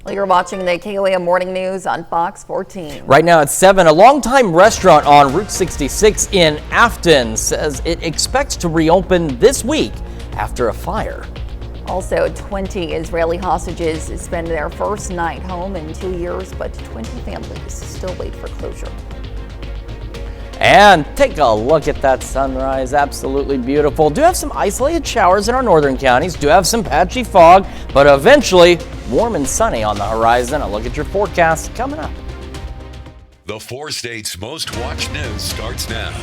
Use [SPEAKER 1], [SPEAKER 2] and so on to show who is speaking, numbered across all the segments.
[SPEAKER 1] Well, you're watching the KOAM Morning News on Fox 14.
[SPEAKER 2] Right now at 7, a longtime restaurant on Route 66 in Afton says it expects to reopen this week after a fire.
[SPEAKER 1] Also, 20 Israeli hostages spend their first night home in 2 years, but 20 families still wait for closure.
[SPEAKER 2] And take a look at that sunrise. Absolutely beautiful. Do have some isolated showers in our northern counties. Do have some patchy fog, but eventually warm and sunny on the horizon. A look at your forecast coming up.
[SPEAKER 3] The 4 states' most watched news starts now.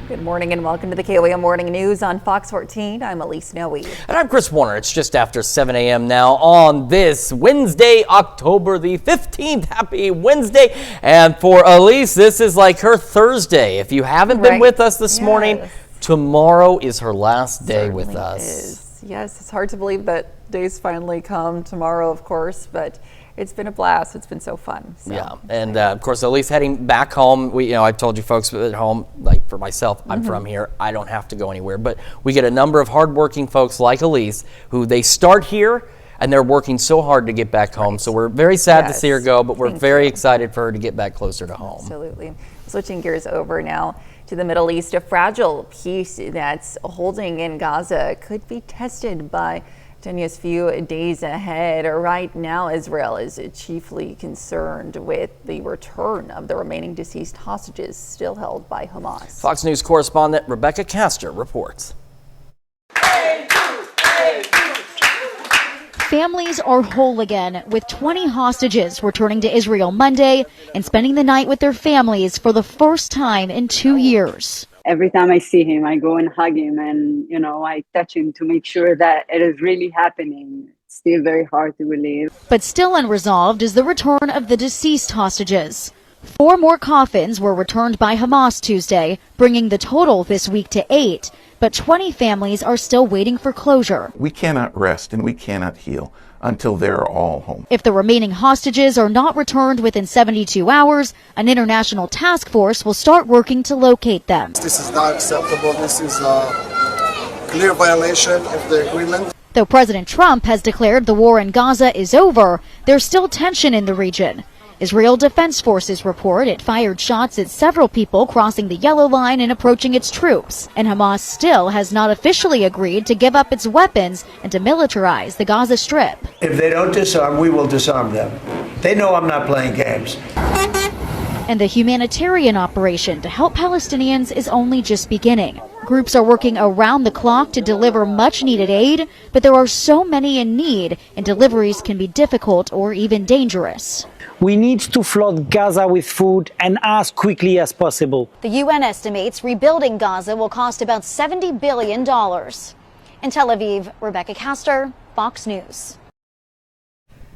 [SPEAKER 1] Good morning and welcome to the KOAM Morning News on Fox 14. I'm Elise Noe.
[SPEAKER 2] And I'm Chris Warner. It's just after 7 a.m. now on this Wednesday, October the 15th. Happy Wednesday. And for Elise, this is like her Thursday. If you haven't been with us this morning, tomorrow is her last day with us.
[SPEAKER 1] Yes, it's hard to believe that days finally come tomorrow, of course, but it's been a blast. It's been so fun. So.
[SPEAKER 2] Yeah, and of course, Elise heading back home. I've told you folks at home, like for myself, I'm from here. I don't have to go anywhere, but we get a number of hardworking folks like Elise who they start here and they're working so hard to get back home. So we're very sad to see her go, but we're very excited for her to get back closer to home.
[SPEAKER 1] Absolutely. Switching gears over now to the Middle East, a fragile peace that's holding in Gaza could be tested by Tanya's few days ahead. Right now, Israel is chiefly concerned with the return of the remaining deceased hostages still held by Hamas.
[SPEAKER 2] Fox News correspondent Rebecca Castor reports.
[SPEAKER 4] Families are whole again, with 20 hostages returning to Israel Monday and spending the night with their families for the first time in 2 years.
[SPEAKER 5] Every time I see him, I go and hug him and, I touch him to make sure that it is really happening. It's still very hard to believe.
[SPEAKER 4] But still unresolved is the return of the deceased hostages. 4 more coffins were returned by Hamas Tuesday, bringing the total this week to 8. But 20 families are still waiting for closure.
[SPEAKER 6] We cannot rest and we cannot heal until they're all home.
[SPEAKER 4] If the remaining hostages are not returned within 72 hours, an international task force will start working to locate them.
[SPEAKER 7] This is not acceptable. This is a clear violation of the agreement.
[SPEAKER 4] Though President Trump has declared the war in Gaza is over, there's still tension in the region. Israel Defense Forces report it fired shots at several people crossing the yellow line and approaching its troops. And Hamas still has not officially agreed to give up its weapons and to militarize the Gaza Strip.
[SPEAKER 8] If they don't disarm, we will disarm them. They know I'm not playing games.
[SPEAKER 4] And the humanitarian operation to help Palestinians is only just beginning. Groups are working around the clock to deliver much needed aid, but there are so many in need, and deliveries can be difficult or even dangerous.
[SPEAKER 9] We need to flood Gaza with food and as quickly as possible.
[SPEAKER 4] The UN estimates rebuilding Gaza will cost about $70 billion. In Tel Aviv, Rebecca Castor, Fox News.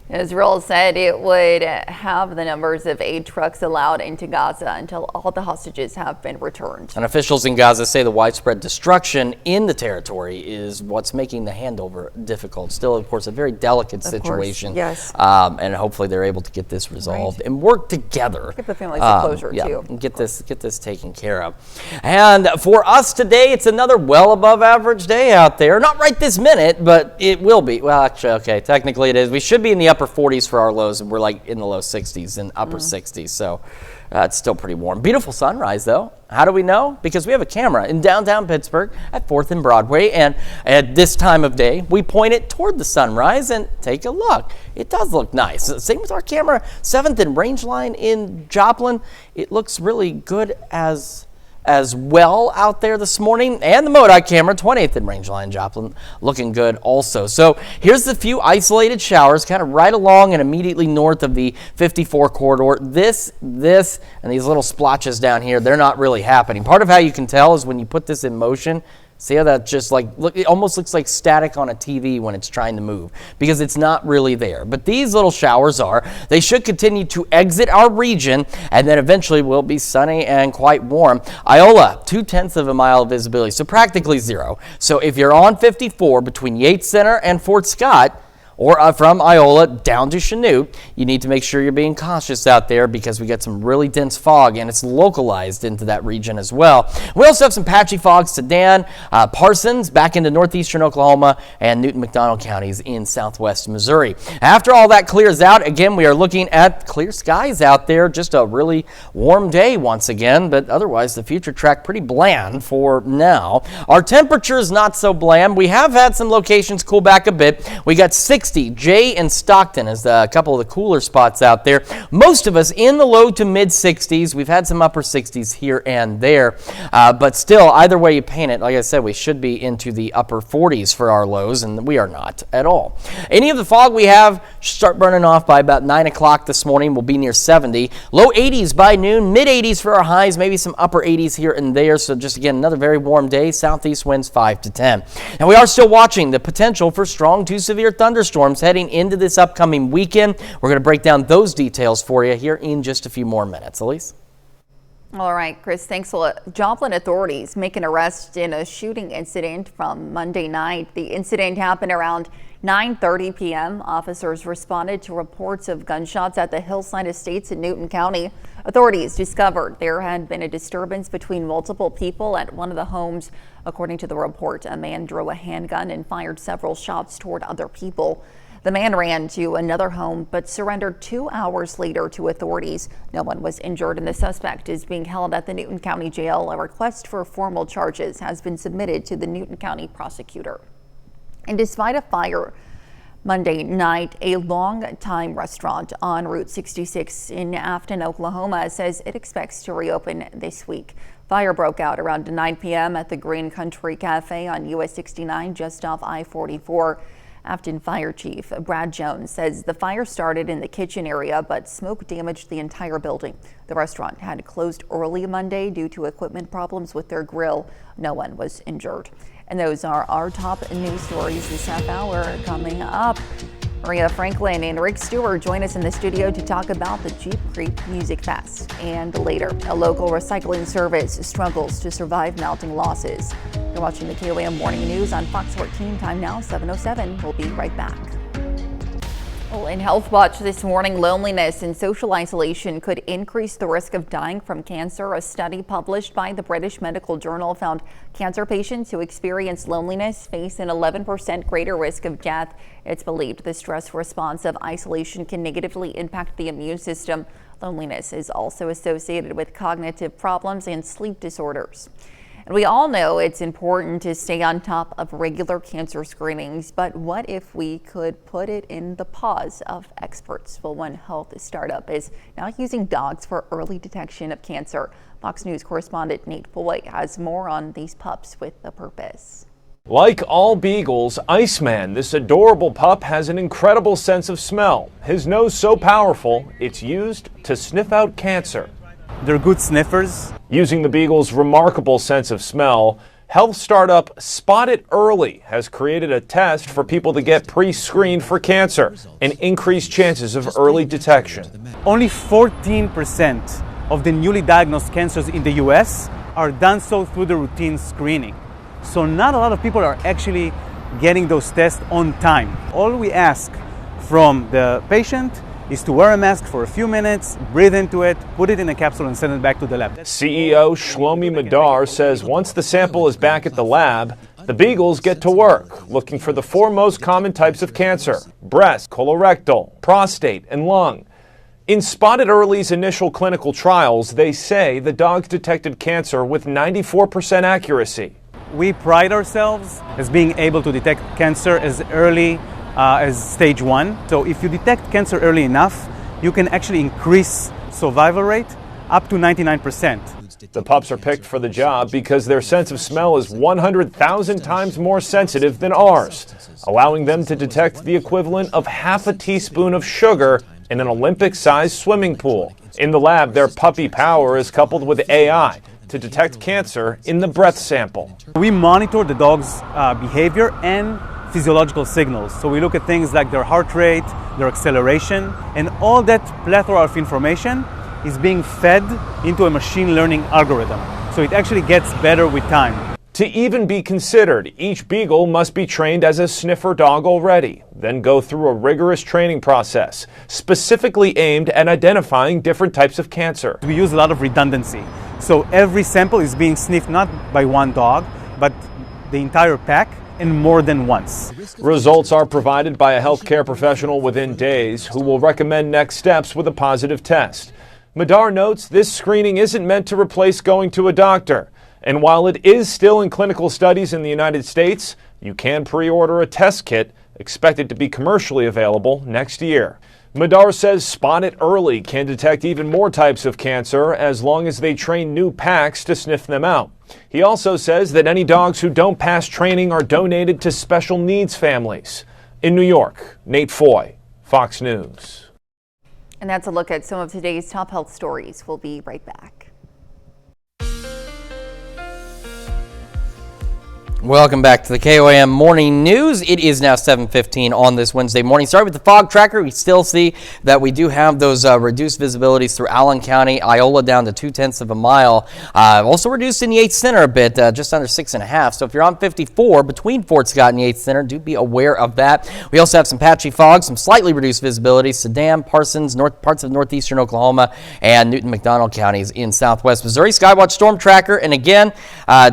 [SPEAKER 1] Israel said it would have the numbers of aid trucks allowed into Gaza until all the hostages have been returned.
[SPEAKER 2] And officials in Gaza say the widespread destruction in the territory is what's making the handover difficult. Still, of course, a very delicate situation.
[SPEAKER 1] Yes.
[SPEAKER 2] And hopefully they're able to get this resolved and work together.
[SPEAKER 1] Give the families some closure, too.
[SPEAKER 2] And get this taken care of. And for us today, it's another well above average day out there. Not right this minute, but it will be. Well, actually, okay, technically it is. We should be in the upper 40s for our lows, and we're like in the low 60s and upper 60s, so it's still pretty warm. Beautiful sunrise, though. How do we know? Because we have a camera in downtown Pittsburgh at 4th and Broadway, and at this time of day, we point it toward the sunrise and take a look. It does look nice. Same with our camera, 7th and Rangeline in Joplin. It looks really good as well out there this morning, and the MODOT camera, 28th and Rangeline Joplin, looking good also. So here's the few isolated showers kind of right along and immediately north of the 54 corridor. This, and these little splotches down here, they're not really happening. Part of how you can tell is when you put this in motion. See how that just it almost looks like static on a TV when it's trying to move, because it's not really there. But these little showers they should continue to exit our region, and then eventually will be sunny and quite warm. Iola, 0.2 of a mile of visibility, so practically zero. So if you're on 54 between Yates Center and Fort Scott, or from Iola down to Chanute, you need to make sure you're being cautious out there because we got some really dense fog and it's localized into that region as well. We also have some patchy fogs to Dan, Parsons back into northeastern Oklahoma, and Newton-McDonald counties in southwest Missouri. After all that clears out, again, we are looking at clear skies out there. Just a really warm day once again, but otherwise the future track pretty bland for now. Our temperature is not so bland. We have had some locations cool back a bit. We got 60. Jay and Stockton is a couple of the cooler spots out there. Most of us in the low to mid 60s. We've had some upper 60s here and there, but still, either way you paint it, like I said, we should be into the upper 40s for our lows, and we are not at all. Any of the fog we have should start burning off by about 9 o'clock this morning. We'll be near 70. Low 80s by noon, mid 80s for our highs, maybe some upper 80s here and there. So just again, another very warm day. Southeast winds 5 to 10. And we are still watching the potential for strong to severe thunderstorms heading into this upcoming weekend. We're going to break down those details for you here in just a few more minutes. Elise?
[SPEAKER 1] All right, Chris, thanks a lot. Joplin authorities make an arrest in a shooting incident from Monday night. The incident happened around 9:30 p.m. Officers responded to reports of gunshots at the Hillside Estates in Newton County. Authorities discovered there had been a disturbance between multiple people at one of the homes. According to the report, a man drew a handgun and fired several shots toward other people. The man ran to another home but surrendered 2 hours later to authorities. No one was injured and the suspect is being held at the Newton County Jail. A request for formal charges has been submitted to the Newton County prosecutor. And despite a fire Monday night, a long-time restaurant on Route 66 in Afton, Oklahoma, says it expects to reopen this week. Fire broke out around 9 p.m. at the Green Country Cafe on US 69 just off I-44. Afton Fire Chief Brad Jones says the fire started in the kitchen area, but smoke damaged the entire building. The restaurant had closed early Monday due to equipment problems with their grill. No one was injured. And those are our top news stories this half hour. Coming up, Maria Franklin and Rick Stewart join us in the studio to talk about the Jeep Creek Music Fest. And later, a local recycling service struggles to survive mounting losses. You're watching the KOAM Morning News on Fox 14. Time now 7:07. We'll be right back. Well, in Health Watch this morning, loneliness and social isolation could increase the risk of dying from cancer. A study published by the British Medical Journal found cancer patients who experience loneliness face an 11% greater risk of death. It's believed the stress response of isolation can negatively impact the immune system. Loneliness is also associated with cognitive problems and sleep disorders. And we all know it's important to stay on top of regular cancer screenings, but what if we could put it in the paws of experts? Well, one health startup is now using dogs for early detection of cancer. Fox News correspondent Nate Foy has more on these pups with a purpose.
[SPEAKER 10] Like all beagles, Iceman, this adorable pup, has an incredible sense of smell. His nose so powerful, it's used to sniff out cancer.
[SPEAKER 11] They're good sniffers.
[SPEAKER 10] Using the beagle's remarkable sense of smell, health startup Spot It Early has created a test for people to get pre-screened for cancer and increase chances of early detection.
[SPEAKER 11] Only 14% of the newly diagnosed cancers in the US are done so through the routine screening. So not a lot of people are actually getting those tests on time. All we ask from the patient is to wear a mask for a few minutes, breathe into it, put it in a capsule and send it back to the lab.
[SPEAKER 10] CEO Shlomi Madar says once the sample is back at the lab, the beagles get to work looking for the 4 most common types of cancer: breast, colorectal, prostate, and lung. In Spot It Early's initial clinical trials, they say the dogs detected cancer with 94% accuracy.
[SPEAKER 11] We pride ourselves as being able to detect cancer as early as stage 1. So if you detect cancer early enough, you can actually increase survival rate up to 99%.
[SPEAKER 10] The pups are picked for the job because their sense of smell is 100,000 times more sensitive than ours, allowing them to detect the equivalent of half a teaspoon of sugar in an Olympic-sized swimming pool. In the lab, their puppy power is coupled with AI to detect cancer in the breath sample.
[SPEAKER 11] We monitor the dog's behavior and physiological signals. So we look at things like their heart rate, their acceleration, and all that plethora of information is being fed into a machine learning algorithm. So it actually gets better with time.
[SPEAKER 10] To even be considered, each beagle must be trained as a sniffer dog already, then go through a rigorous training process, specifically aimed at identifying different types of cancer.
[SPEAKER 11] We use a lot of redundancy. So every sample is being sniffed not by one dog, but the entire pack, and more than once.
[SPEAKER 10] Results are provided by a healthcare professional within days who will recommend next steps with a positive test. Madar notes this screening isn't meant to replace going to a doctor. And while it is still in clinical studies in the United States, you can pre-order a test kit expected to be commercially available next year. Madar says Spot It Early can detect even more types of cancer as long as they train new packs to sniff them out. He also says that any dogs who don't pass training are donated to special needs families. In New York, Nate Foy, Fox News.
[SPEAKER 1] And that's a look at some of today's top health stories. We'll be right back.
[SPEAKER 2] Welcome back to the KOAM Morning News. It is now 7:15 on this Wednesday morning. Starting with the fog tracker, we still see that we do have those reduced visibilities through Allen County, Iola down to 0.2 of a mile. Also reduced in the Yates Center a bit, just under 6.5. So if you're on 54 between Fort Scott and Yates Center, do be aware of that. We also have some patchy fog, some slightly reduced visibility, Sedan, Parsons, parts of northeastern Oklahoma, and Newton-McDonald counties in southwest Missouri. Skywatch Storm Tracker, and again,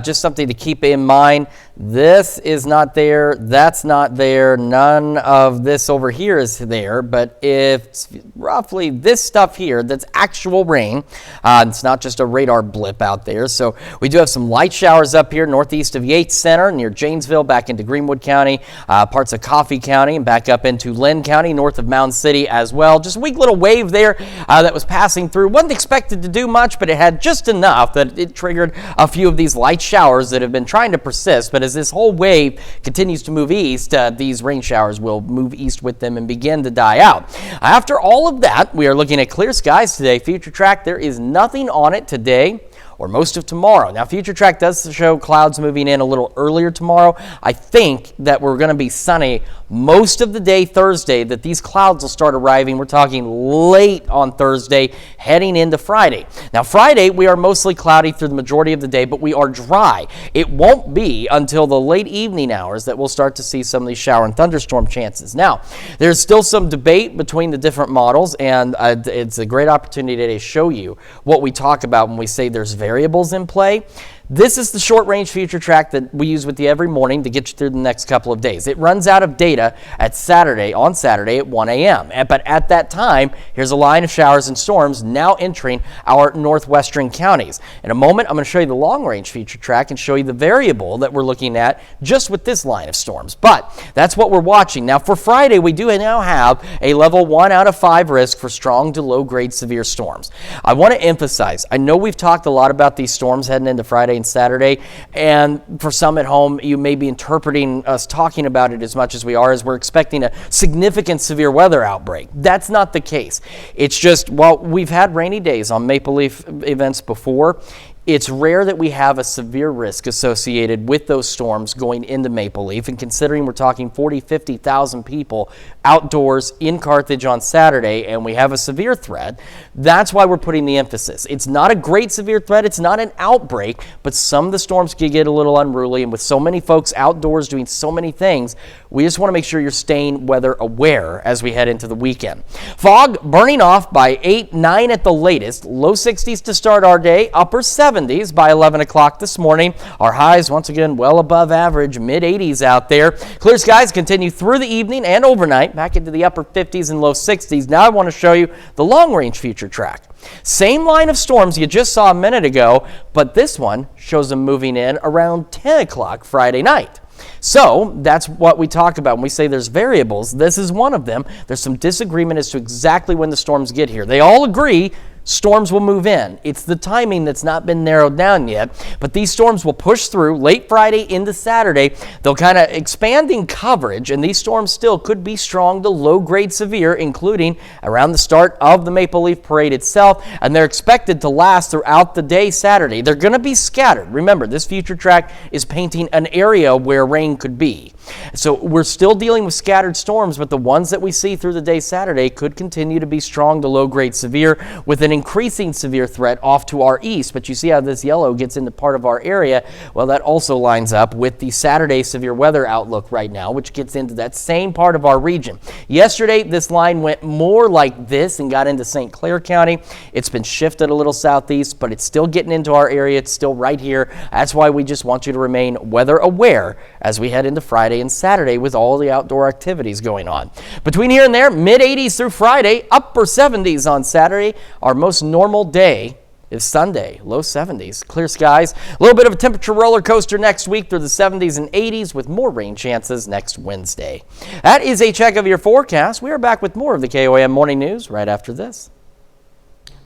[SPEAKER 2] just something to keep in mind. This is not there, that's not there, none of this over here is there, but if roughly this stuff here, that's actual rain, it's not just a radar blip out there. So we do have some light showers up here northeast of Yates Center, near Janesville, back into Greenwood County, parts of Coffee County, and back up into Lynn County, north of Mound City as well. Just a weak little wave there that was passing through. Wasn't expected to do much, but it had just enough that it triggered a few of these light showers that have been trying to persist. But as this whole wave continues to move east, these rain showers will move east with them and begin to die out. After all of that, we are looking at clear skies today. Future Track, there is nothing on it today or most of tomorrow. Now, Future Track does show clouds moving in a little earlier tomorrow. I think that we're going to be sunny most of the day Thursday, that these clouds will start arriving. We're talking late on Thursday, heading into Friday. Now, Friday, we are mostly cloudy through the majority of the day, but we are dry. It won't be until the late evening hours that we'll start to see some of these shower and thunderstorm chances. Now, there's still some debate between the different models, and it's a great opportunity to show you what we talk about when we say there's variables in play. This is the short-range future track that we use with you every morning to get you through the next couple of days. It runs out of data on Saturday at 1 a.m. But at that time, here's a line of showers and storms now entering our northwestern counties. In a moment, I'm going to show you the long-range future track and show you the variable that we're looking at just with this line of storms. But that's what we're watching. Now, for Friday, we do now have a level 1 out of 5 risk for strong to low-grade severe storms. I want to emphasize, I know we've talked a lot about these storms heading into Friday and Saturday, and for some at home, you may be interpreting us talking about it as much as we are, as we're expecting a significant severe weather outbreak. That's not the case. It's just, well, we've had rainy days on Maple Leaf events before. It's rare that we have a severe risk associated with those storms going into Maple Leaf, and considering we're talking 40, 50,000 people outdoors in Carthage on Saturday, and we have a severe threat, that's why we're putting the emphasis. It's not a great severe threat, it's not an outbreak, but some of the storms can get a little unruly, and with so many folks outdoors doing so many things, we just want to make sure you're staying weather aware as we head into the weekend. Fog burning off by 8, 9 at the latest, low 60s to start our day, upper 70s by 11 o'clock this morning. Our highs, once again, well above average, mid-80s out there. Clear skies continue through the evening and overnight, back into the upper 50s and low 60s. Now I want to show you the long-range future track. Same line of storms you just saw a minute ago, but this one shows them moving in around 10 o'clock Friday night. So that's what we talk about when we say there's variables. This is one of them. There's some disagreement as to exactly when the storms get here. They all agree storms will move in. It's the timing that's not been narrowed down yet, but these storms will push through late Friday into Saturday. They'll kind of expand in coverage, and these storms still could be strong to low-grade severe, including around the start of the Maple Leaf Parade itself, and they're expected to last throughout the day Saturday. They're going to be scattered. Remember, this future track is painting an area where rain could be. So we're still dealing with scattered storms, but the ones that we see through the day Saturday could continue to be strong to low-grade severe, with an increasing severe threat off to our east. But you see how this yellow gets into part of our area? Well, that also lines up with the Saturday severe weather outlook right now, which gets into that same part of our region. Yesterday, this line went more like this and got into St. Clair County. It's been shifted a little southeast, but it's still getting into our area. It's still right here. That's why we just want you to remain weather aware as we head into Friday and Saturday with all the outdoor activities going on. Between here and there, mid-80s through Friday, upper 70s on Saturday. Our most normal day is Sunday, low 70s, clear skies. A little bit of a temperature roller coaster next week through the 70s and 80s with more rain chances next Wednesday. That is a check of your forecast. We are back with more of the KOAM Morning News right after this.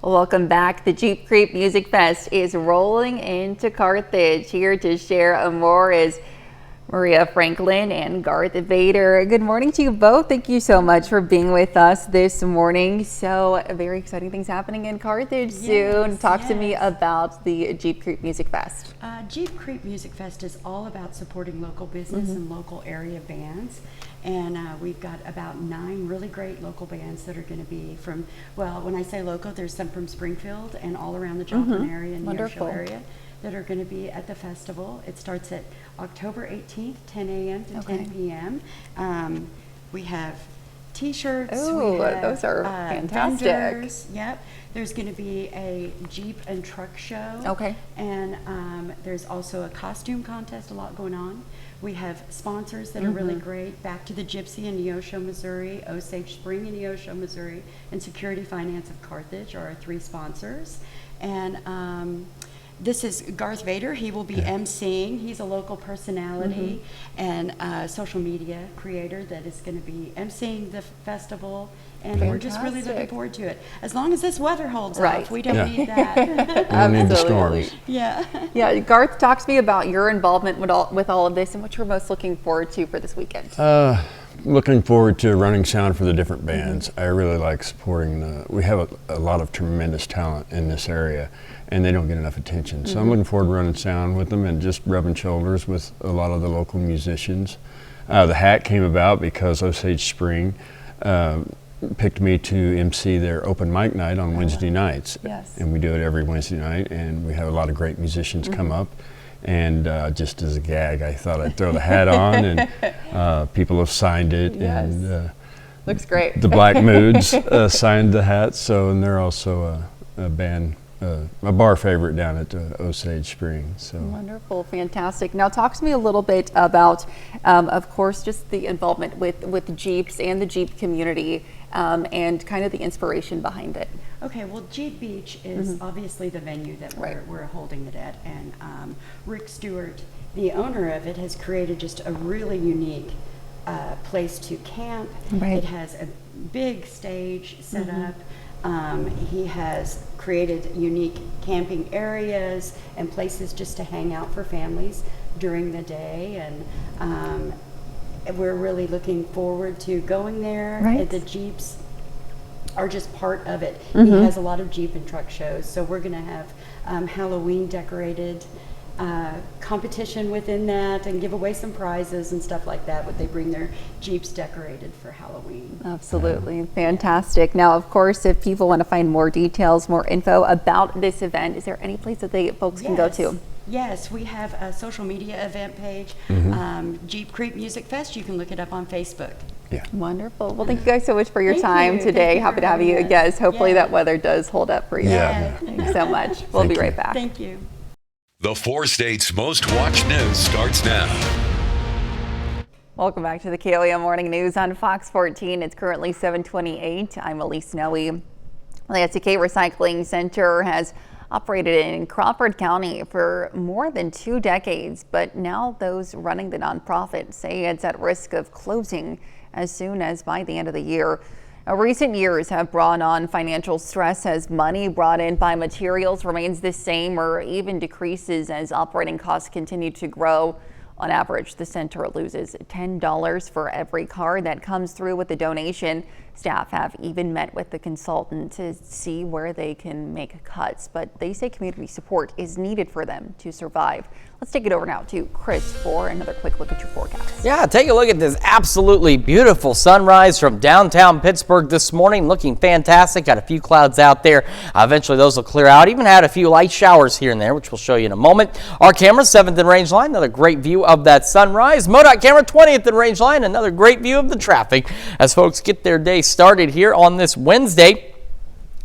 [SPEAKER 1] Welcome back. The Jeep Creep Music Fest is rolling into Carthage. Here to share more is Maria Franklin and Garth Vader. Good morning to you both. Thank you so much for being with us this morning. So very exciting things happening in Carthage soon. Talk to me about the Jeep Creep Music Fest.
[SPEAKER 12] Jeep Creep Music Fest is all about supporting local business and local area bands. And we've got about 9 really great local bands that are going to be from, well, when I say local, there's some from Springfield and all around the Joplin area and Neosho area that are going to be at the festival. It starts at October 18th, 10 a.m. to 10 p.m. We have T-shirts.
[SPEAKER 1] Oh, those are fantastic.
[SPEAKER 12] Vendors. Yep. There's going to be a Jeep and truck show.
[SPEAKER 1] Okay.
[SPEAKER 12] And there's also a costume contest, a lot going on. We have sponsors that are really great. Back to the Gypsy in Neosho, Missouri, Osage Spring in Neosho, Missouri, and Security Finance of Carthage are our 3 sponsors. And this is Garth Vader. He will be emceeing. He's a local personality and social media creator that is going to be emceeing the festival. And we're just really looking forward to it. As long as this weather holds up, we don't need that.
[SPEAKER 1] Absolutely.
[SPEAKER 13] The storms.
[SPEAKER 1] Yeah. Garth, talk to me about your involvement with all of this and what you're most looking forward to for this weekend.
[SPEAKER 13] Looking forward to running sound for the different bands. I really like supporting we have a lot of tremendous talent in this area, and they don't get enough attention. So I'm looking forward to running sound with them and just rubbing shoulders with a lot of the local musicians. The hat came about because Osage Spring picked me to MC their open mic night on Wednesday nights.
[SPEAKER 1] Yes.
[SPEAKER 13] And we do it every Wednesday night, and we have a lot of great musicians come up. And just as a gag, I thought I'd throw the hat on, and people have signed it.
[SPEAKER 1] Yes.
[SPEAKER 13] And
[SPEAKER 1] looks great.
[SPEAKER 13] The Black Moods signed the hat, and they're also a band, a bar favorite down at Osage Spring. So
[SPEAKER 1] wonderful, fantastic. Now talk to me a little bit about, of course, just the involvement with Jeeps and the Jeep community, and kind of the inspiration behind it.
[SPEAKER 12] Okay, well, Jeep Beach is obviously the venue that we're holding it at, and Rick Stewart, the owner of it, has created just a really unique place to camp. It has a big stage set up. He has created unique camping areas and places just to hang out for families during the day, and we're really looking forward to going there. The Jeeps are just part of it. He has a lot of Jeep and truck shows, so we're going to have Halloween decorated competition within that, and give away some prizes and stuff like that. But they bring their Jeeps decorated for Halloween.
[SPEAKER 1] Absolutely, fantastic. Now, of course, if people want to find more details, more info about this event, is there any place that folks can go to?
[SPEAKER 12] Yes, we have a social media event page, Jeep Creep Music Fest. You can look it up on Facebook.
[SPEAKER 13] Yeah.
[SPEAKER 1] Wonderful. Well, thank you guys so much for your time today. Happy to have you. Yes, hopefully that weather does hold up for you.
[SPEAKER 13] Yeah.
[SPEAKER 1] Thanks so much. We'll be right back.
[SPEAKER 12] Thank you.
[SPEAKER 3] The 4 states' most watched news starts now.
[SPEAKER 1] Welcome back to the KOAM Morning News on Fox 14. It's currently 7:28. I'm Elise Snowy. The SDK Recycling Center has operated in Crawford County for more than 2 decades, but now those running the nonprofit say it's at risk of closing as soon as by the end of the year. Now, recent years have brought on financial stress as money brought in by materials remains the same or even decreases as operating costs continue to grow. On average, the center loses $10 for every car that comes through with a donation. Staff have even met with the consultant to see where they can make cuts, but they say community support is needed for them to survive. Let's take it over now to Chris for another quick look at your forecast.
[SPEAKER 2] Yeah, take a look at this absolutely beautiful sunrise from downtown Pittsburgh this morning. Looking fantastic. Got a few clouds out there. Eventually those will clear out. Even had a few light showers here and there, which we'll show you in a moment. Our camera, 7th and range line. Another great view of that sunrise. MoDOT camera, 20th and range line. Another great view of the traffic as folks get their day started here on this Wednesday.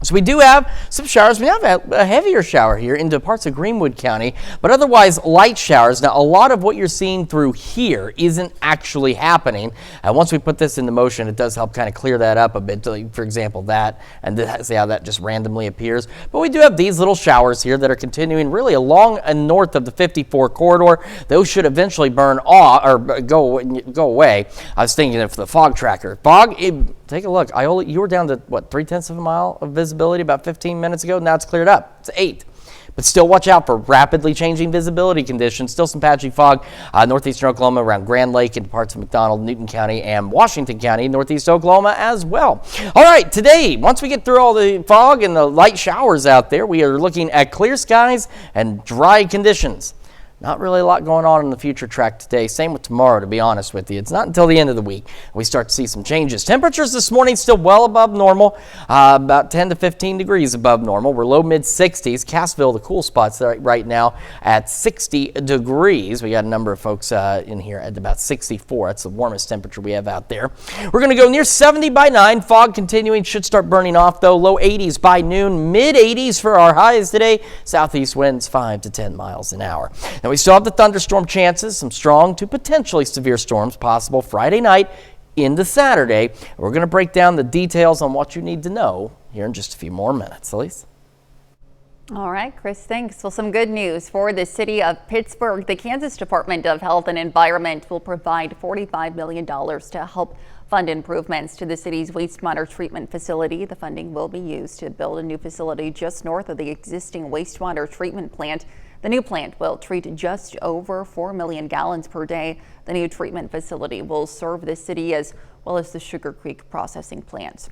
[SPEAKER 2] So we do have some showers. We have a heavier shower here into parts of Greenwood County, but otherwise light showers. Now, a lot of what you're seeing through here isn't actually happening. And once we put this into motion, it does help kind of clear that up a bit. Like, for example, that, and see how that just randomly appears. But we do have these little showers here that are continuing really along and north of the 54 corridor. Those should eventually burn off or go away. I was thinking of the fog tracker. Take a look. You were down to, what, 0.3 of a mile of visibility about 15 minutes ago? Now it's cleared up. It's 8. But still watch out for rapidly changing visibility conditions. Still some patchy fog northeastern Oklahoma around Grand Lake and parts of McDonald, Newton County, and Washington County, northeast Oklahoma as well. All right, today, once we get through all the fog and the light showers out there, we are looking at clear skies and dry conditions. Not really a lot going on in the future track today. Same with tomorrow, to be honest with you. It's not until the end of the week we start to see some changes. Temperatures this morning still well above normal, about 10 to 15 degrees above normal. We're low mid-60s. Cassville, the cool spots right now at 60 degrees. We got a number of folks in here at about 64. That's the warmest temperature we have out there. We're going to go near 70 by 9. Fog continuing. Should start burning off, though. Low 80s by noon. Mid-80s for our highs today. Southeast winds 5 to 10 miles an hour. Now, we still have the thunderstorm chances, some strong to potentially severe storms possible Friday night into Saturday. We're going to break down the details on what you need to know here in just a few more minutes. Elise?
[SPEAKER 1] All right, Chris, thanks. Well, some good news for the city of Pittsburgh. The Kansas Department of Health and Environment will provide $45 million to help fund improvements to the city's wastewater treatment facility. The funding will be used to build a new facility just north of the existing wastewater treatment plant. The new plant will treat just over 4 million gallons per day. The new treatment facility will serve the city as well as the Sugar Creek processing plant.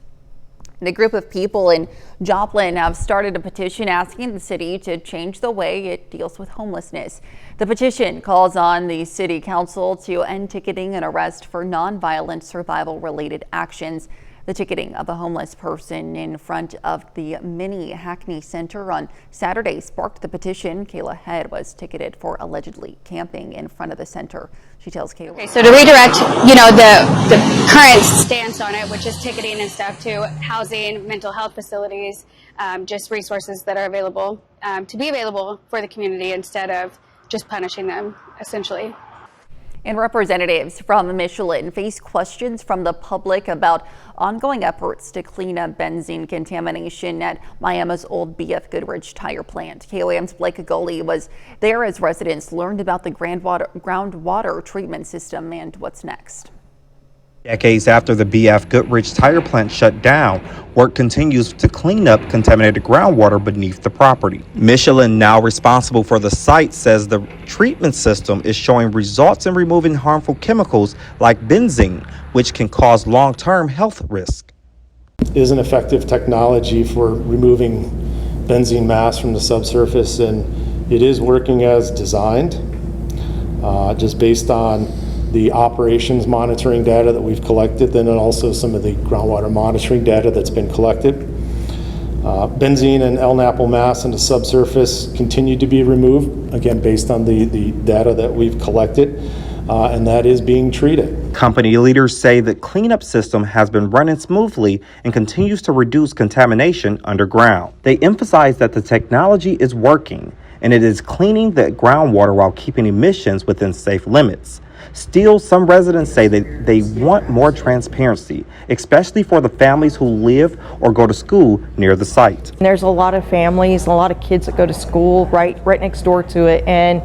[SPEAKER 1] The group of people in Joplin have started a petition asking the city to change the way it deals with homelessness. The petition calls on the city council to end ticketing and arrest for nonviolent survival-related actions. The ticketing of a homeless person in front of the mini Hackney Center on Saturday sparked the petition. Kayla Head was ticketed for allegedly camping in front of the center. She tells Kayla.
[SPEAKER 14] Okay, so to redirect, the current stance on it, which is ticketing and stuff, to housing, mental health facilities, just resources that are available, to be available for the community instead of just punishing them, essentially.
[SPEAKER 1] And representatives from Michelin face questions from the public about ongoing efforts to clean up benzene contamination at Miami's old BF Goodrich tire plant. KOAM's Blake Agoli was there as residents learned about the groundwater treatment system and what's next.
[SPEAKER 15] Decades after the BF Goodrich tire plant shut down, work continues to clean up contaminated groundwater beneath the property. Michelin, now responsible for the site, says the treatment system is showing results in removing harmful chemicals like benzene, which can cause long-term health risk.
[SPEAKER 16] It is an effective technology for removing benzene mass from the subsurface, and it is working as designed, just based on the operations monitoring data that we've collected, then and also some of the groundwater monitoring data that's been collected. Benzene and LNAPL mass in the subsurface continue to be removed, again, based on the data that we've collected, and that is being treated.
[SPEAKER 15] Company leaders say the cleanup system has been running smoothly and continues to reduce contamination underground. They emphasize that the technology is working and it is cleaning the groundwater while keeping emissions within safe limits. Still, some residents say that they want more transparency, especially for the families who live or go to school near the site.
[SPEAKER 17] There's a lot of families, a lot of kids that go to school right next door to it, and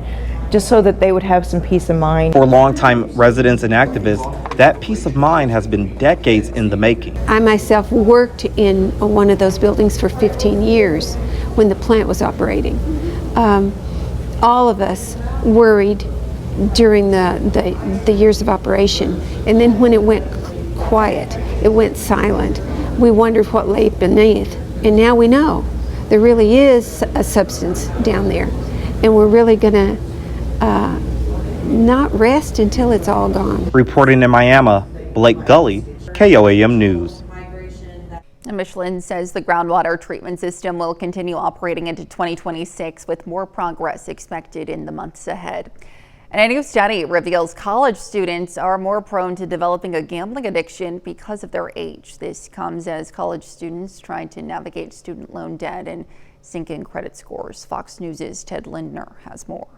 [SPEAKER 17] just so that they would have some peace of mind.
[SPEAKER 15] For longtime residents and activists, that peace of mind has been decades in the making.
[SPEAKER 18] I myself worked in one of those buildings for 15 years when the plant was operating. All of us worried during the years of operation. And then when it went quiet, it went silent, we wondered what lay beneath. And now we know there really is a substance down there. And we're really going to not rest until it's all gone.
[SPEAKER 15] Reporting in Miami, Blake Gully, KOAM News.
[SPEAKER 1] And Michelin says the groundwater treatment system will continue operating into 2026 with more progress expected in the months ahead. And a new study reveals college students are more prone to developing a gambling addiction because of their age. This comes as college students try to navigate student loan debt and sinking credit scores. Fox News' Ted Lindner has more.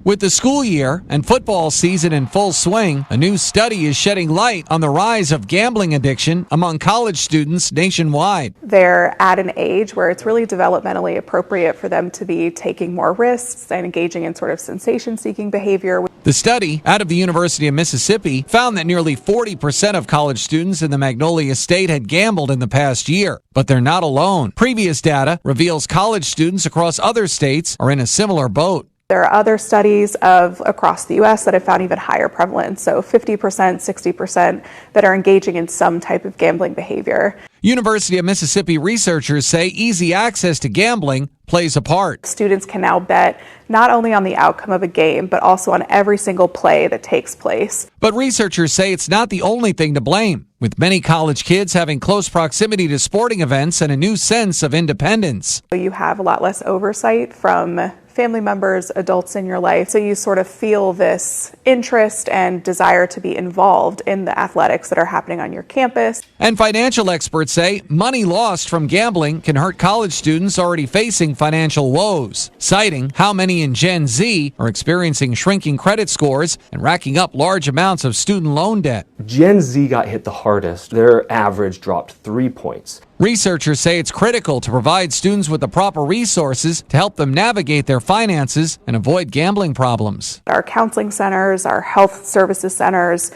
[SPEAKER 19] With the school year and football season in full swing, a new study is shedding light on the rise of gambling addiction among college students nationwide.
[SPEAKER 20] They're at an age where it's really developmentally appropriate for them to be taking more risks and engaging in sort of sensation-seeking behavior.
[SPEAKER 19] The study out of the University of Mississippi found that nearly 40% of college students in the Magnolia State had gambled in the past year. But they're not alone. Previous data reveals college students across other states are in a similar boat.
[SPEAKER 20] There are other studies across the U.S. that have found even higher prevalence, so 50%, 60% that are engaging in some type of gambling behavior.
[SPEAKER 19] University of Mississippi researchers say easy access to gambling plays a part.
[SPEAKER 20] Students can now bet not only on the outcome of a game, but also on every single play that takes place.
[SPEAKER 19] But researchers say it's not the only thing to blame, with many college kids having close proximity to sporting events and a new sense of independence.
[SPEAKER 20] You have a lot less oversight from family members, adults in your life, so you sort of feel this interest and desire to be involved in the athletics that are happening on your campus.
[SPEAKER 19] And financial experts say money lost from gambling can hurt college students already facing financial woes, citing how many in Gen Z are experiencing shrinking credit scores and racking up large amounts of student loan debt.
[SPEAKER 21] Gen Z got hit the hardest. Their average dropped 3 points.
[SPEAKER 19] Researchers say it's critical to provide students with the proper resources to help them navigate their finances and avoid gambling problems.
[SPEAKER 20] Our counseling centers, our health services centers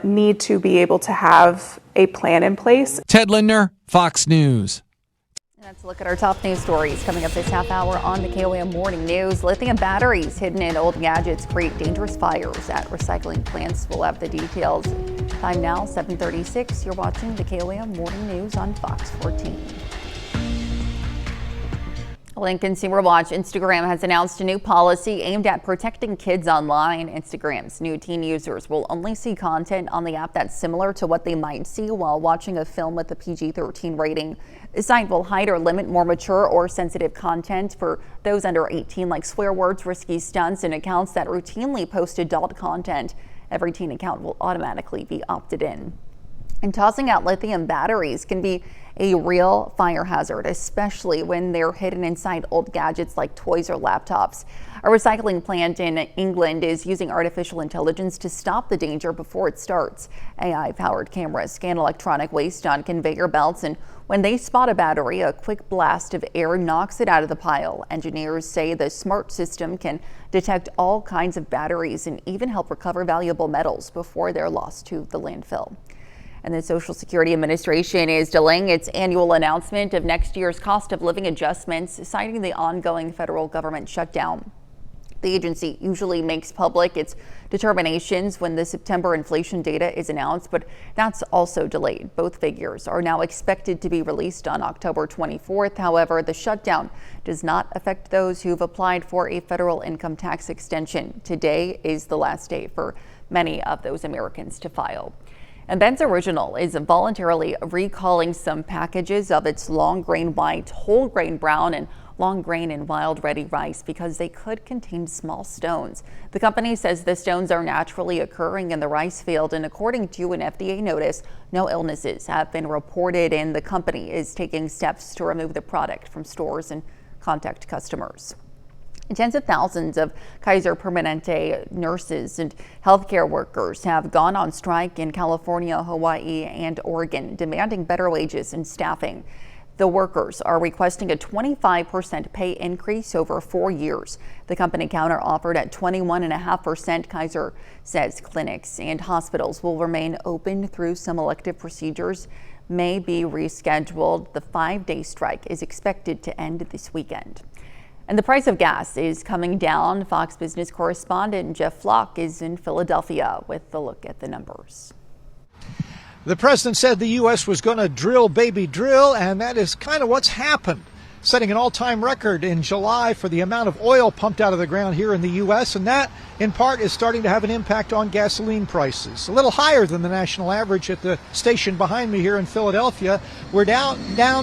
[SPEAKER 20] need to be able to have a plan in place.
[SPEAKER 19] Ted Lindner, Fox News.
[SPEAKER 1] Let's look at our top news stories coming up this half hour on the KOAM Morning News. Lithium batteries hidden in old gadgets create dangerous fires at recycling plants. We'll have the details. Time now, 7:36. You're watching the KOAM Morning News on Fox 14. In Consumer Watch, Instagram has announced a new policy aimed at protecting kids online. Instagram's new teen users will only see content on the app that's similar to what they might see while watching a film with a PG-13 rating. The site will hide or limit more mature or sensitive content for those under 18, like swear words, risky stunts, and accounts that routinely post adult content. Every teen account will automatically be opted in. And tossing out lithium batteries can be a real fire hazard, especially when they're hidden inside old gadgets like toys or laptops. A recycling plant in England is using artificial intelligence to stop the danger before it starts. AI-powered cameras scan electronic waste on conveyor belts, and when they spot a battery, a quick blast of air knocks it out of the pile. Engineers say the smart system can detect all kinds of batteries and even help recover valuable metals before they're lost to the landfill. And the Social Security Administration is delaying its annual announcement of next year's cost of living adjustments, citing the ongoing federal government shutdown. The agency usually makes public its determinations when the September inflation data is announced, but that's also delayed. Both figures are now expected to be released on October 24th. However, the shutdown does not affect those who've applied for a federal income tax extension. Today is the last day for many of those Americans to file. And Ben's Original is voluntarily recalling some packages of its long grain white, whole grain brown, and long grain and wild ready rice because they could contain small stones. The company says the stones are naturally occurring in the rice field, and according to an FDA notice, no illnesses have been reported, and the company is taking steps to remove the product from stores and contact customers. Tens of thousands of Kaiser Permanente nurses and healthcare workers have gone on strike in California, Hawaii, and Oregon, demanding better wages and staffing. The workers are requesting a 25% pay increase over 4 years. The company counter-offered at 21.5%. Kaiser says clinics and hospitals will remain open through some elective procedures may be rescheduled. The 5-day strike is expected to end this weekend. And the price of gas is coming down. Fox Business correspondent Jeff Flock is in Philadelphia with a look at the numbers.
[SPEAKER 5] The president said the U.S. was going to drill, baby, drill, and that is kind of what's happened, setting an all-time record in July for the amount of oil pumped out of the ground here in the U.S., and that, in part, is starting to have an impact on gasoline prices. A little higher than the national average at the station behind me here in Philadelphia. We're down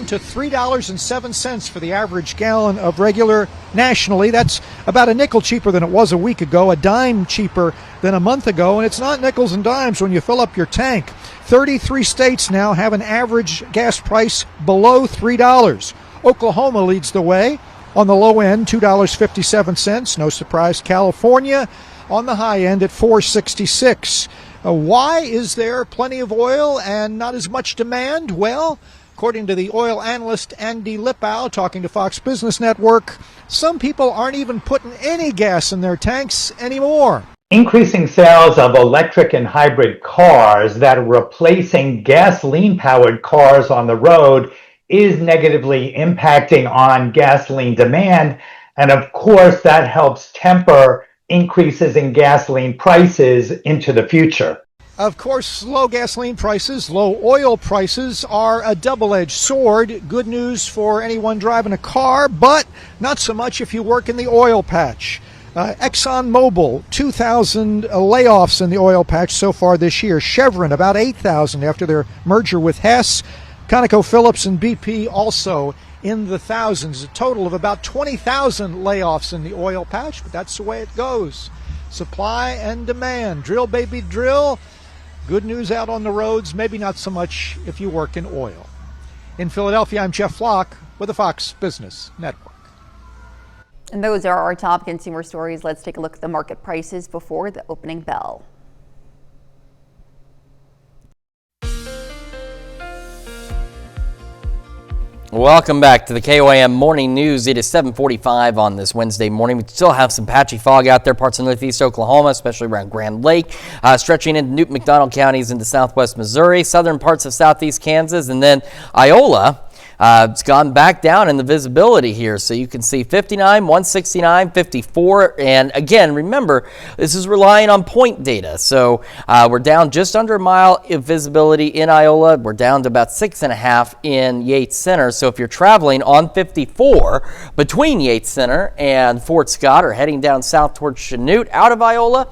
[SPEAKER 5] to $3.07 for the average gallon of regular nationally. That's about a nickel cheaper than it was a week ago, a dime cheaper than a month ago, and it's not nickels and dimes when you fill up your tank. 33 states now have an average gas price below $3. Oklahoma leads the way on the low end, $2.57. No surprise, California on the high end at $4.66. Why is there plenty of oil and not as much demand? Well, according to the oil analyst Andy Lippow, talking to Fox Business Network, some people aren't even putting any gas in their tanks anymore.
[SPEAKER 22] Increasing sales of electric and hybrid cars that are replacing gasoline-powered cars on the road is negatively impacting on gasoline demand. And of course, that helps temper increases in gasoline prices into the future.
[SPEAKER 5] Of course, low gasoline prices, low oil prices are a double-edged sword. Good news for anyone driving a car, but not so much if you work in the oil patch. ExxonMobil, 2,000 layoffs in the oil patch so far this year. Chevron, about 8,000 after their merger with Hess. ConocoPhillips and BP also in the thousands. A total of about 20,000 layoffs in the oil patch, but that's the way it goes. Supply and demand. Drill, baby, drill. Good news out on the roads, maybe not so much if you work in oil. In Philadelphia, I'm Jeff Flock with the Fox Business Network.
[SPEAKER 1] And those are our top consumer stories. Let's take a look at the market prices before the opening bell.
[SPEAKER 2] Welcome back to the KOAM Morning News. It is 7:45 on this Wednesday morning. We still have some patchy fog out there, parts of northeast Oklahoma, especially around Grand Lake, stretching into Newton, McDonald counties into southwest Missouri, southern parts of southeast Kansas, and then Iola. It's gone back down in the visibility here, so you can see 59, 169, 54, and again, remember, this is relying on point data, so we're down just under a mile of visibility in Iola. We're down to about 6.5 in Yates Center, so if you're traveling on 54 between Yates Center and Fort Scott or heading down south towards Chanute out of Iola,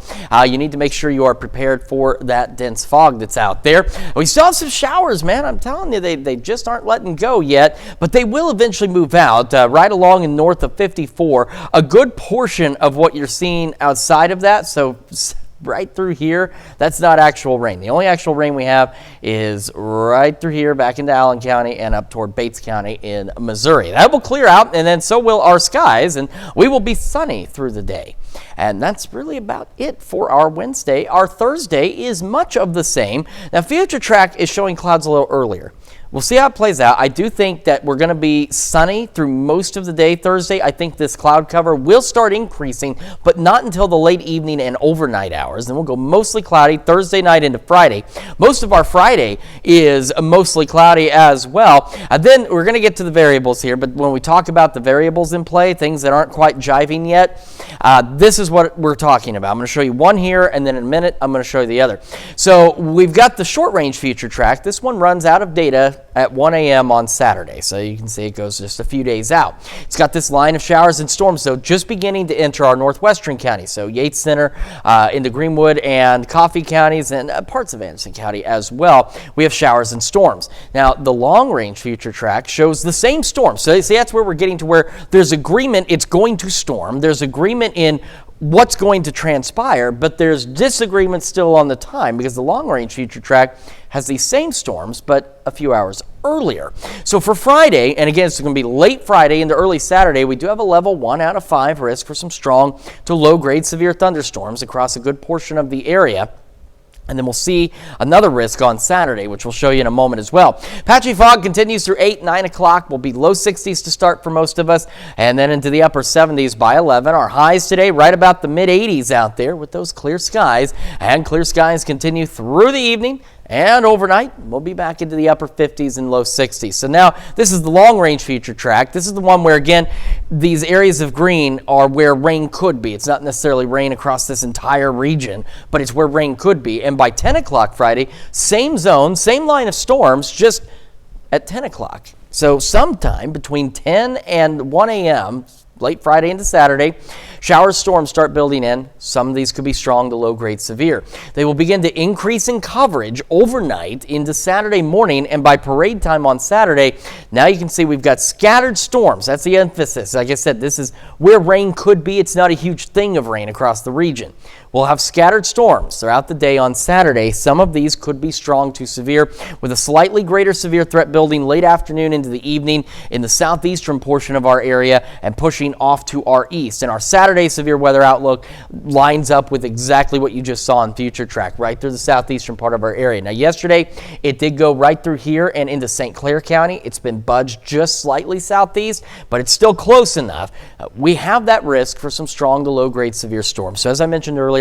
[SPEAKER 2] you need to make sure you are prepared for that dense fog that's out there. We still have some showers, man. I'm telling you, they just aren't letting go yet. But they will eventually move out right along and north of 54. A good portion of what you're seeing outside of that, so right through here, that's not actual rain. The only actual rain we have is right through here back into Allen County and up toward Bates County in Missouri. That will clear out, and then so will our skies, and we will be sunny through the day. And that's really about it for our Wednesday. Our Thursday is much of the same. Now, Future Track is showing clouds a little earlier. We'll see how it plays out. I do think that we're going to be sunny through most of the day Thursday. I think this cloud cover will start increasing, but not until the late evening and overnight hours. Then we'll go mostly cloudy Thursday night into Friday. Most of our Friday is mostly cloudy as well. Then we're going to get to the variables here, but when we talk about the variables in play, things that aren't quite jiving yet, this is what we're talking about. I'm going to show you one here, and then in a minute, I'm going to show you the other. So we've got the short-range Future Track. This one runs out of data at 1 a.m. on Saturday, so you can see it goes just a few days out. It's got this line of showers and storms, though, just beginning to enter our northwestern counties, so Yates Center into Greenwood and Coffee counties and parts of Anderson County as well. We have showers and storms. Now, the long-range Future Track shows the same storm, so see, that's where we're getting to where there's agreement it's going to storm. There's agreement in what's going to transpire, but there's disagreement still on the time because the long-range Future Track has these same storms, but a few hours earlier. So for Friday, and again, it's going to be late Friday into early Saturday, we do have a level 1 out of 5 risk for some strong to low-grade severe thunderstorms across a good portion of the area. And then we'll see another risk on Saturday, which we'll show you in a moment as well. Patchy fog continues through 8, 9 o'clock. We'll be low 60s to start for most of us, and then into the upper 70s by 11. Our highs today right about the mid-80s out there with those clear skies. And clear skies continue through the evening And overnight, we'll be back into the upper 50s and low 60s. So now this is the long-range future track. This is the one where, again, these areas of green are where rain could be. It's not necessarily rain across this entire region, but it's where rain could be. And by 10 o'clock Friday, same zone, same line of storms, just at 10 o'clock. So sometime between 10 and 1 a.m., late Friday into Saturday, showers, storms start building in. Some of these could be strong to low-grade severe. They will begin to increase in coverage overnight into Saturday morning, and by parade time on Saturday, now you can see we've got scattered storms. That's the emphasis. Like I said, this is where rain could be. It's not a huge thing of rain across the region. We'll have scattered storms throughout the day on Saturday. Some of these could be strong to severe, with a slightly greater severe threat building late afternoon into the evening in the southeastern portion of our area and pushing off to our east. And our Saturday severe weather outlook lines up with exactly what you just saw in Future Track, right through the southeastern part of our area. Now, yesterday, it did go right through here and into St. Clair County. It's been budged just slightly southeast, but it's still close enough. We have that risk for some strong to low-grade severe storms. So as I mentioned earlier,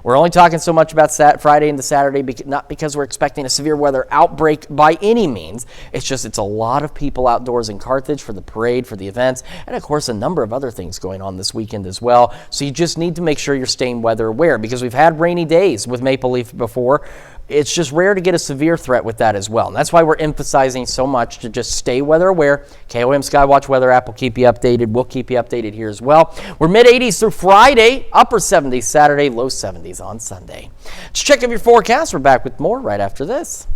[SPEAKER 2] we're only talking so much about Friday into Saturday, not because we're expecting a severe weather outbreak by any means. It's just it's a lot of people outdoors in Carthage for the parade, for the events, and of course a number of other things going on this weekend as well. So you just need to make sure you're staying weather aware, because we've had rainy days with Maple Leaf before. It's just rare to get a severe threat with that as well. And that's why we're emphasizing so much to just stay weather aware. KOM Skywatch weather app will keep you updated. We'll keep you updated here as well. We're mid-80s through Friday, upper 70s Saturday, low 70s on Sunday. Let's check out your forecast. We're back with more right after this.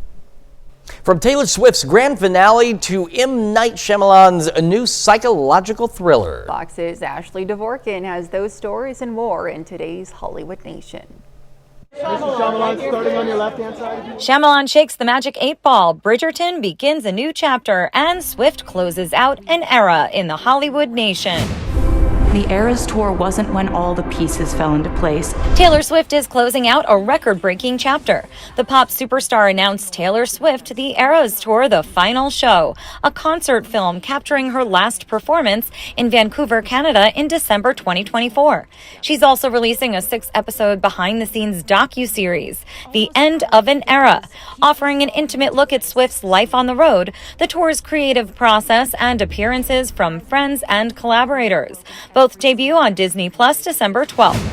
[SPEAKER 2] From Taylor Swift's grand finale to M. Night Shyamalan's new psychological thriller.
[SPEAKER 1] Fox's Ashley Dvorkin has those stories and more in today's Hollywood Nation.
[SPEAKER 6] Mrs. Shyamalan, starting on your left-hand side.
[SPEAKER 7] Shyamalan shakes the magic 8-ball, Bridgerton begins a new chapter, and Swift closes out an era in the Hollywood nation.
[SPEAKER 23] The Eras Tour wasn't when all the pieces fell into place.
[SPEAKER 7] Taylor Swift is closing out a record-breaking chapter. The pop superstar announced Taylor Swift The Eras Tour, the final show, a concert film capturing her last performance in Vancouver, Canada in December 2024. She's also releasing a 6-episode behind-the-scenes docu-series, The End of an Era, offering an intimate look at Swift's life on the road, the tour's creative process, and appearances from friends and collaborators. Both debut on Disney Plus December 12th.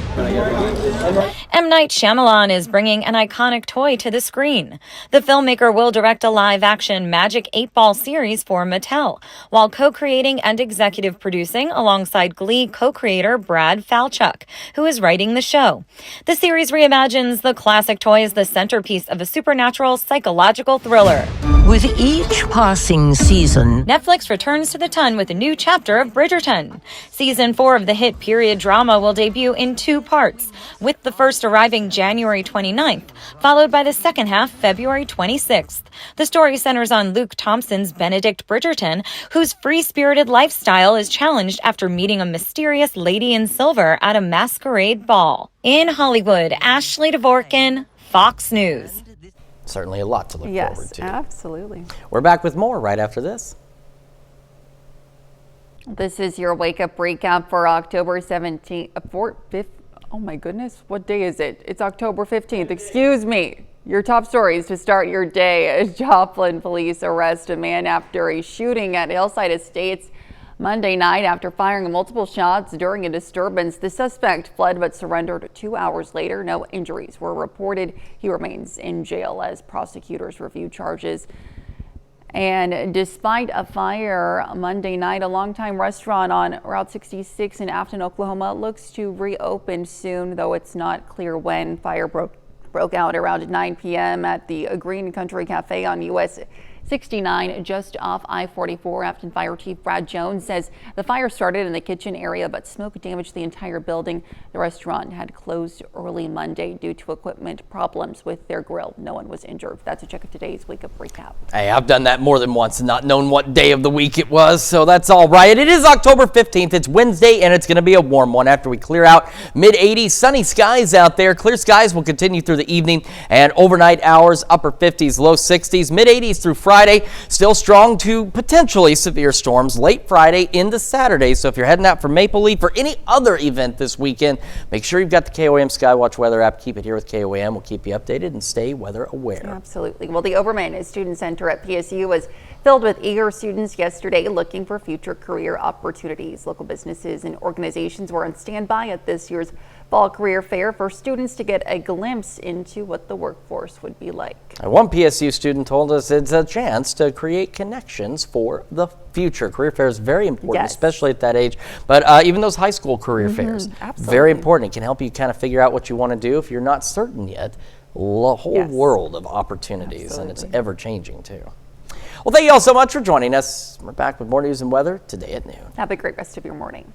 [SPEAKER 7] M. Night Shyamalan is bringing an iconic toy to the screen. The filmmaker will direct a live-action Magic 8-Ball series for Mattel, while co-creating and executive producing alongside Glee co-creator Brad Falchuk, who is writing the show. The series reimagines the classic toy as the centerpiece of a supernatural psychological thriller.
[SPEAKER 24] With each passing season,
[SPEAKER 7] Netflix returns to the ton with a new chapter of Bridgerton. Season 4 of the hit period drama will debut in 2 parts, with the first arriving January 29th, followed by the second half February 26th. The story centers on Luke Thompson's Benedict Bridgerton, whose free-spirited lifestyle is challenged after meeting a mysterious lady in silver at a masquerade ball. In Hollywood, Ashley Dvorkin, Fox News.
[SPEAKER 2] Certainly a lot to look forward to.
[SPEAKER 1] Yes, absolutely.
[SPEAKER 2] We're back with more right after this.
[SPEAKER 1] This is your wake-up recap for October 17th. Oh my goodness, what day is it? It's October 15th. Excuse me. Your top stories to start your day. Joplin police arrest a man after a shooting at Hillside Estates Monday night after firing multiple shots during a disturbance. The suspect fled but surrendered 2 hours later. No injuries were reported. He remains in jail as prosecutors review charges. And despite a fire Monday night, a longtime restaurant on Route 66 in Afton, Oklahoma looks to reopen soon, though it's not clear when. Fire broke out around 9 p.m. at the Green Country Cafe on US 69 just off I-44. Afton Fire Chief Brad Jones says the fire started in the kitchen area, but smoke damaged the entire building. The restaurant had closed early Monday due to equipment problems with their grill. No one was injured. That's a check of today's Wake Up Recap.
[SPEAKER 2] Hey, I've done that more than once and not known what day of the week it was, so that's all right. It is October 15th. It's Wednesday, and it's going to be a warm one after we clear out mid-80s. Sunny skies out there. Clear skies will continue through the evening and overnight hours, upper 50s, low 60s, mid-80s through Friday. Friday. Still strong to potentially severe storms late Friday into Saturday. So if you're heading out for Maple Leaf or any other event this weekend, make sure you've got the KOAM Skywatch weather app. Keep it here with KOAM. We'll keep you updated and stay weather aware.
[SPEAKER 1] Absolutely. Well, the Overman Student Center at PSU was filled with eager students yesterday looking for future career opportunities. Local businesses and organizations were on standby at this year's Fall Career Fair for students to get a glimpse into what the workforce would be like.
[SPEAKER 2] One PSU student told us it's a chance to create connections for the future. Career fair is very important, especially at that age, but even those high school career fairs, very important. It can help you kind of figure out what you want to do if you're not certain yet. A whole world of opportunities, and it's ever changing too. Well, thank you all so much for joining us. We're back with more news and weather today at noon.
[SPEAKER 1] Have a great rest of your morning.